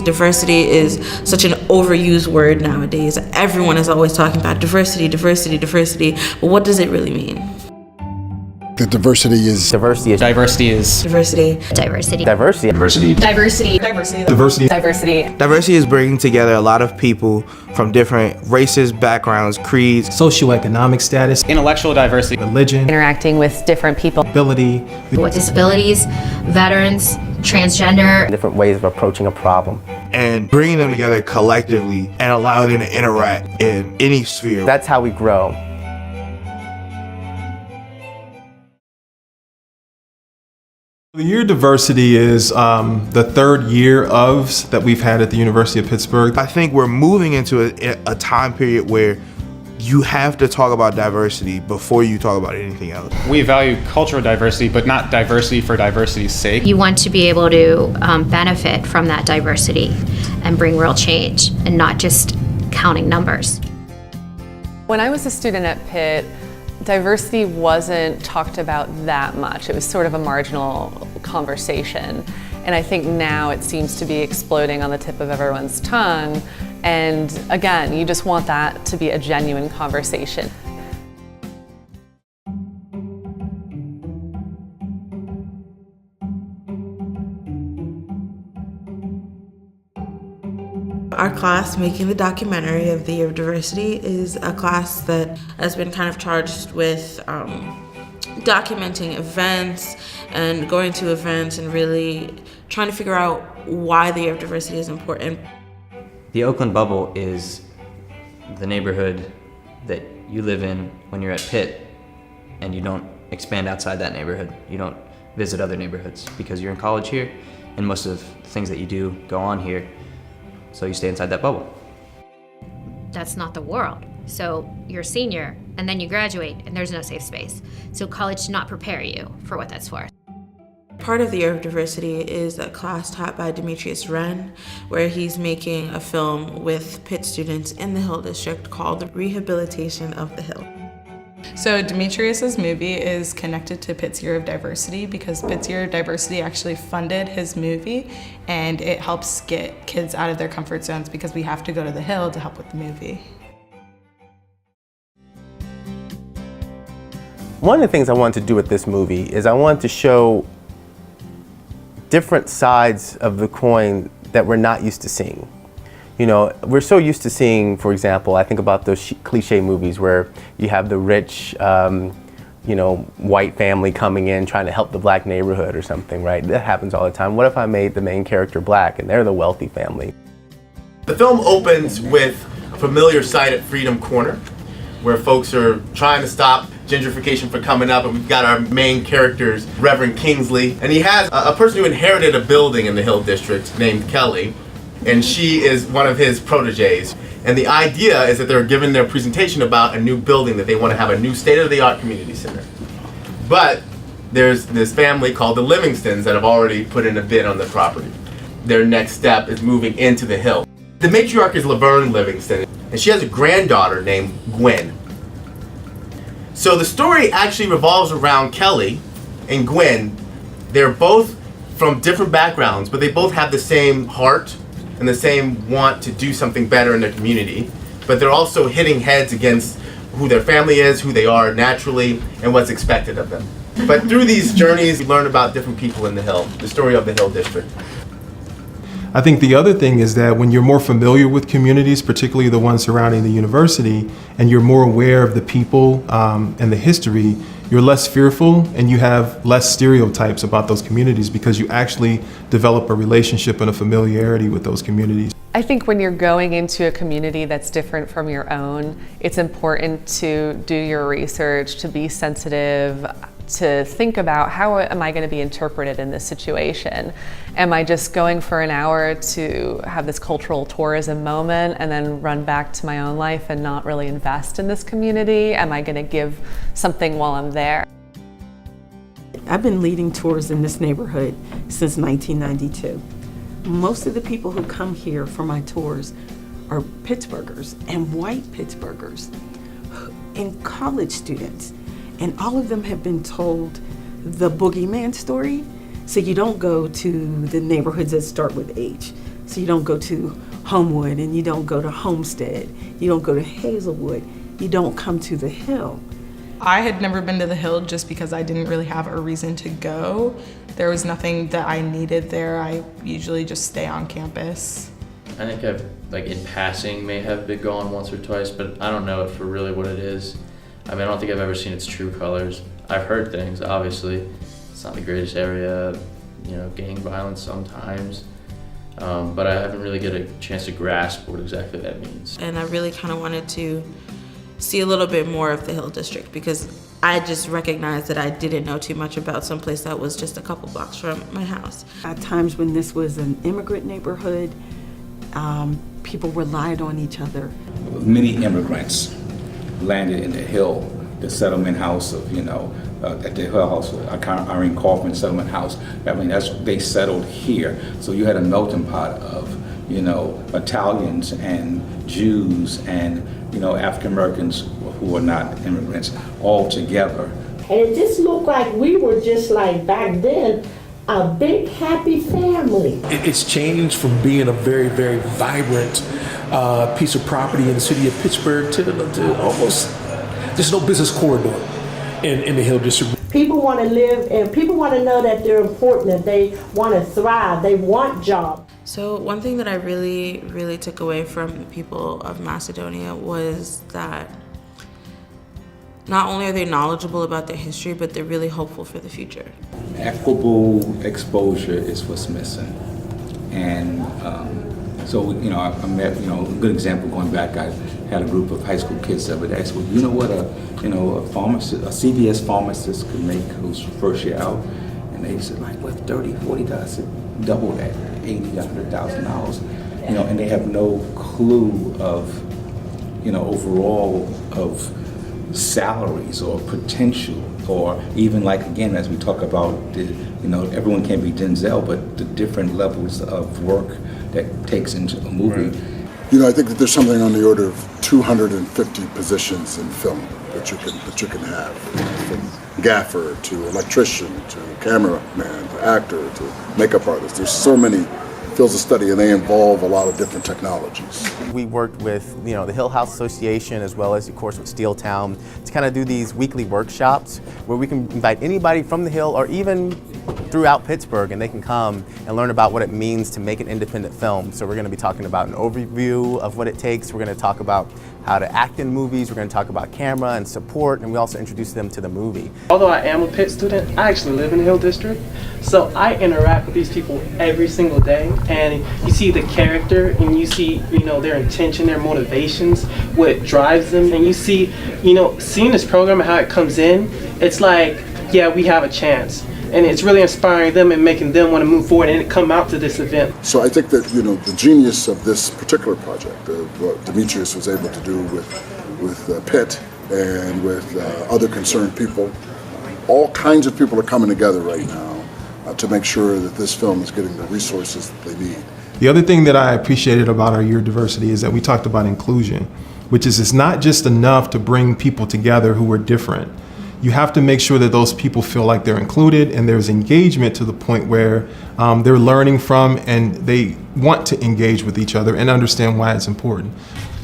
Diversity is such an overused word nowadays. Everyone is always talking about diversity, diversity, diversity. But what does it really mean? The diversity is... Diversity is... Diversity is... Diversity. Diversity. Diversity. Diversity. Diversity. Diversity. Diversity. Diversity. Diversity is bringing together a lot of people from different races, backgrounds, creeds, socioeconomic status, Intellectual diversity. religion, Interacting with different people. ability, with disabilities, veterans, transgender. Different ways of approaching a problem. and bringing them together collectively and allowing them to interact in any sphere. That's how we grow. The year diversity is the third year of that we've had at the University of Pittsburgh. I think we're moving into a time period where you have to talk about diversity before you talk about anything else. We value cultural diversity, but not diversity for diversity's sake. You want to be able to benefit from that diversity and bring real change and not just counting numbers. When I was a student at Pitt, diversity wasn't talked about that much. It was sort of a marginal conversation. And I think now it seems to be exploding on the tip of everyone's tongue. And again, you just want that to be a genuine conversation. Our class, Making the Documentary of the Year of Diversity, is a class that has been kind of charged with documenting events and going to events and really trying to figure out why the Year of Diversity is important. The Oakland bubble is the neighborhood that you live in when you're at Pitt, and you don't expand outside that neighborhood. You don't visit other neighborhoods because you're in college here, and most of the things that you do go on here, so you stay inside that bubble. That's not the world. So you're a senior and then you graduate and there's no safe space. So college should not prepare you for what that's for. Part of the Year of Diversity is a class taught by Demetrius, where he's making a film with Pitt students in the Hill District called Rehabilitation of the Hill. So Demetrius's movie is connected to Pitt's Year of Diversity because Pitt's Year of Diversity actually funded his movie, and it helps get kids out of their comfort zones because we have to go to the Hill to help with the movie. One of the things I wanted to do with this movie is I wanted to show different sides of the coin that we're not used to seeing. You know, we're so used to seeing, for example, I think about those cliche movies where you have the rich, you know, white family coming in trying to help the black neighborhood or something, right? That happens all the time. What if I made the main character black and they're the wealthy family? The film opens with a familiar sight at Freedom Corner, where folks are trying to stop gentrification from coming up, and we've got our main characters, Reverend Kingsley, and he has a person who inherited a building in the Hill District named Kelly, and she is one of his proteges. And the idea is that they're giving their presentation about a new building that they want to have a new state-of-the-art community center. But there's this family called the Livingstons that have already put in a bid on the property. Their next step is moving into the Hill. The matriarch is Laverne Livingston, and she has a granddaughter named Gwen. So the story actually revolves around Kelly and Gwen. They're both from different backgrounds, but they both have the same heart and the same want to do something better in their community. But they're also hitting heads against who their family is, who they are naturally, and what's expected of them. But through these journeys, you learn about different people in the Hill, the story of the Hill District. I think the other thing is that when you're more familiar with communities, particularly the ones surrounding the university, and you're more aware of the people and the history, you're less fearful and you have less stereotypes about those communities because you actually develop a relationship and a familiarity with those communities. I think when you're going into a community that's different from your own, it's important to do your research, to be sensitive, to think about how am I going to be interpreted in this situation? Am I just going for an hour to have this cultural tourism moment and then run back to my own life and not really invest in this community? Am I going to give something while I'm there? I've been leading tours in this neighborhood since 1992. Most of the people who come here for my tours are Pittsburghers and white Pittsburghers and college students. And all of them have been told the boogeyman story. So you don't go to the neighborhoods that start with H. So you don't go to Homewood, and you don't go to Homestead, you don't go to Hazelwood, you don't come to the Hill. I had never been to the Hill just because I didn't really have a reason to go. There was nothing that I needed there. I usually just stay on campus. I think I've, like in passing, may have been gone once or twice, but I don't know it for really what it is. I mean, I don't think I've ever seen its true colors. I've heard things, obviously. It's not the greatest area, you know, gang violence sometimes. But I haven't really get a chance to grasp what exactly that means. And I really kind of wanted to see a little bit more of the Hill District because I just recognized that I didn't know too much about someplace that was just a couple blocks from my house. At times when this was an immigrant neighborhood, people relied on each other. Many immigrants landed in the Hill, the settlement house of, at the Hill House, Irene Kaufman settlement house. I mean, they settled here. So you had a melting pot of, Italians and Jews and, African Americans who were not immigrants all together. And it just looked like we were just like back then, a big happy family. It's changed from being a very, very vibrant piece of property in the city of Pittsburgh to almost, there's no business corridor in the Hill District. People want to live and people want to know that they're important and they want to thrive, they want jobs. So one thing that I really, really took away from the people of Macedonia was that not only are they knowledgeable about their history, but they're really hopeful for the future. Equitable exposure is what's missing. And so, I met, a good example going back, I had a group of high school kids that would ask, well, you know what a pharmacist, a CVS pharmacist could make who's first year out? And they said, like, what, $30,000, $40,000? I said, double that, $80,000, $100,000. And they have no clue of, overall of salaries or potential, or even like, again, as we talk about, everyone can't be Denzel, but the different levels of work that takes into a movie. Right. I think that there's something on the order of 250 positions in film that you can have, from gaffer to electrician to cameraman to actor to makeup artist. There's so many fields of study, and they involve a lot of different technologies. We worked with the Hill House Association as well as, of course, with Steeltown to kind of do these weekly workshops where we can invite anybody from the Hill or even throughout Pittsburgh, and they can come and learn about what it means to make an independent film. So we're going to be talking about an overview of what it takes. We're going to talk about how to act in movies. We're going to talk about camera and support, and we also introduce them to the movie. Although I am a Pitt student, I actually live in the Hill District, so I interact with these people every single day, and you see the character, and you see, their intention, their motivations, what drives them, and you see, seeing this program and how it comes in, it's like, yeah, we have a chance. And it's really inspiring them and making them want to move forward and come out to this event. So I think that, the genius of this particular project, what Demetrius was able to do with Pitt and with other concerned people, all kinds of people are coming together right now to make sure that this film is getting the resources that they need. The other thing that I appreciated about our year of diversity is that we talked about inclusion, which is it's not just enough to bring people together who are different. You have to make sure that those people feel like they're included and there's engagement to the point where they're learning from and they want to engage with each other and understand why it's important.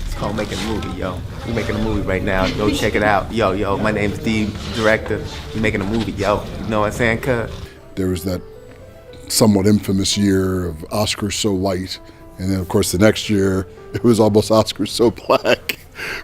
It's called making a movie, yo. We're making a movie right now. Go check it out. Yo, my name's Steve, director. We're making a movie, yo. You know what I'm saying, cuz? There was that somewhat infamous year of Oscars so white, and then of course the next year it was almost Oscars so black.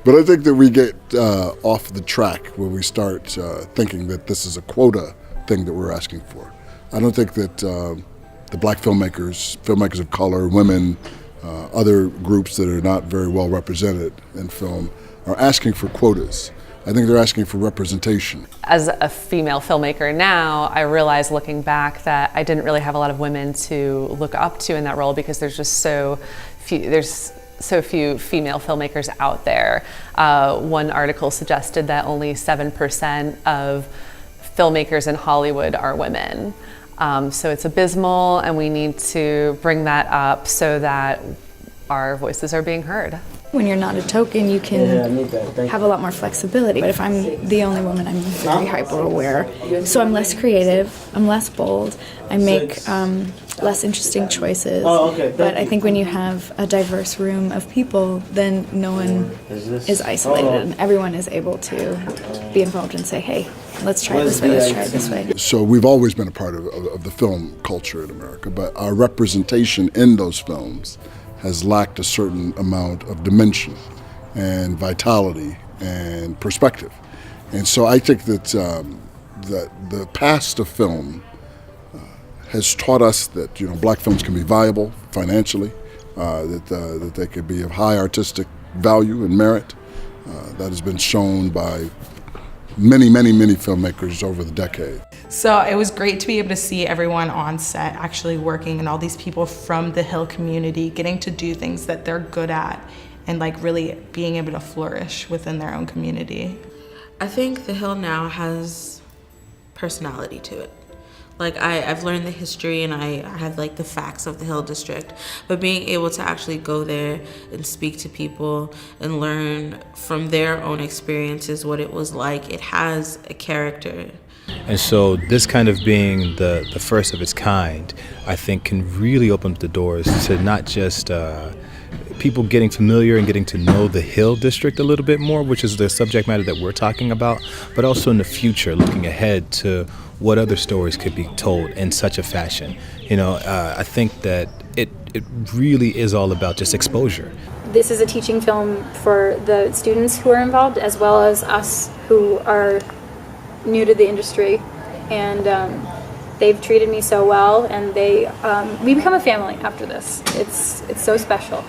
But I think that we get off the track when we start thinking that this is a quota thing that we're asking for. I don't think that the black filmmakers of color, women, other groups that are not very well represented in film are asking for quotas. I think they're asking for representation. As a female filmmaker now, I realize looking back that I didn't really have a lot of women to look up to in that role because there's just so few female filmmakers out there. One article suggested that only 7% of filmmakers in Hollywood are women. So it's abysmal, and we need to bring that up so that our voices are being heard. When you're not a token, you can have a lot more flexibility. But if I'm the only woman, I'm very hyper aware. So I'm less creative, I'm less bold, I make less interesting choices. But I think when you have a diverse room of people, then no one is isolated and everyone is able to be involved and say, hey, let's try it this way, let's try it this way. So we've always been a part of the film culture in America, but our representation in those films has lacked a certain amount of dimension and vitality and perspective. And so I think that that the past of film has taught us that black films can be viable financially, that they could be of high artistic value and merit. That has been shown by many filmmakers over the decade. So it was great to be able to see everyone on set actually working and all these people from the Hill community getting to do things that they're good at and like really being able to flourish within their own community. I think the Hill now has personality to it. Like I've learned the history and I have like the facts of the Hill District, but being able to actually go there and speak to people and learn from their own experiences what it was like, it has a character. And so this kind of being the first of its kind, I think can really open up the doors to not just people getting familiar and getting to know the Hill District a little bit more, which is the subject matter that we're talking about, but also in the future, looking ahead to what other stories could be told in such a fashion. I think that it really is all about just exposure. This is a teaching film for the students who are involved as well as us who are new to the industry, and they've treated me so well, and we become a family after this. It's so special.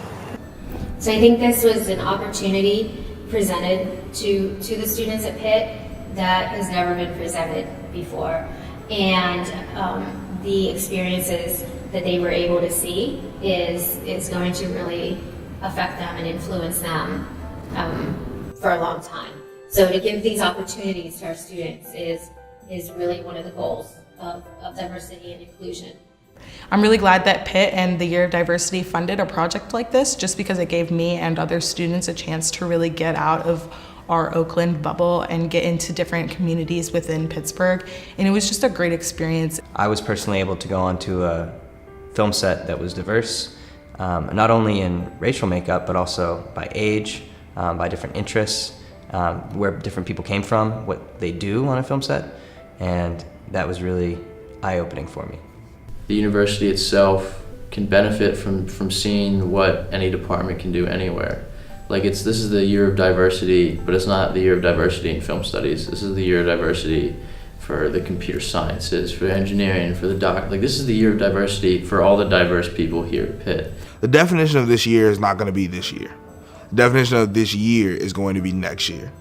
So I think this was an opportunity presented to the students at Pitt that has never been presented before, and the experiences that they were able to see is going to really affect them and influence them for a long time. So to give these opportunities to our students is really one of the goals of diversity and inclusion. I'm really glad that Pitt and the Year of Diversity funded a project like this, just because it gave me and other students a chance to really get out of our Oakland bubble and get into different communities within Pittsburgh. And it was just a great experience. I was personally able to go onto a film set that was diverse, not only in racial makeup, but also by age, by different interests, where different people came from, what they do on a film set, and that was really eye-opening for me. The university itself can benefit from seeing what any department can do anywhere. Like this is the year of diversity, but it's not the year of diversity in film studies. This is the year of diversity for the computer sciences, for engineering, for the this is the year of diversity for all the diverse people here at Pitt. The definition of this year is not going to be this year. The definition of this year is going to be next year.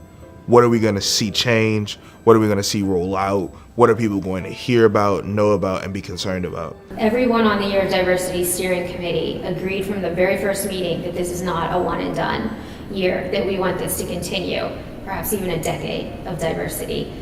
What are we going to see change? What are we going to see roll out? What are people going to hear about, know about, and be concerned about? Everyone on the Year of Diversity steering committee agreed from the very first meeting that this is not a one and done year, that we want this to continue, perhaps even a decade of diversity.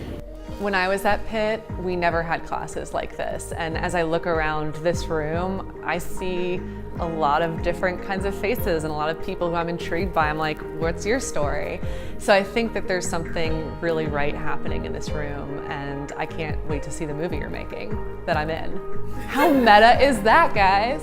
When I was at Pitt, we never had classes like this. And as I look around this room, I see a lot of different kinds of faces and a lot of people who I'm intrigued by. I'm like, what's your story? So I think that there's something really right happening in this room, and I can't wait to see the movie you're making that I'm in. How meta is that, guys?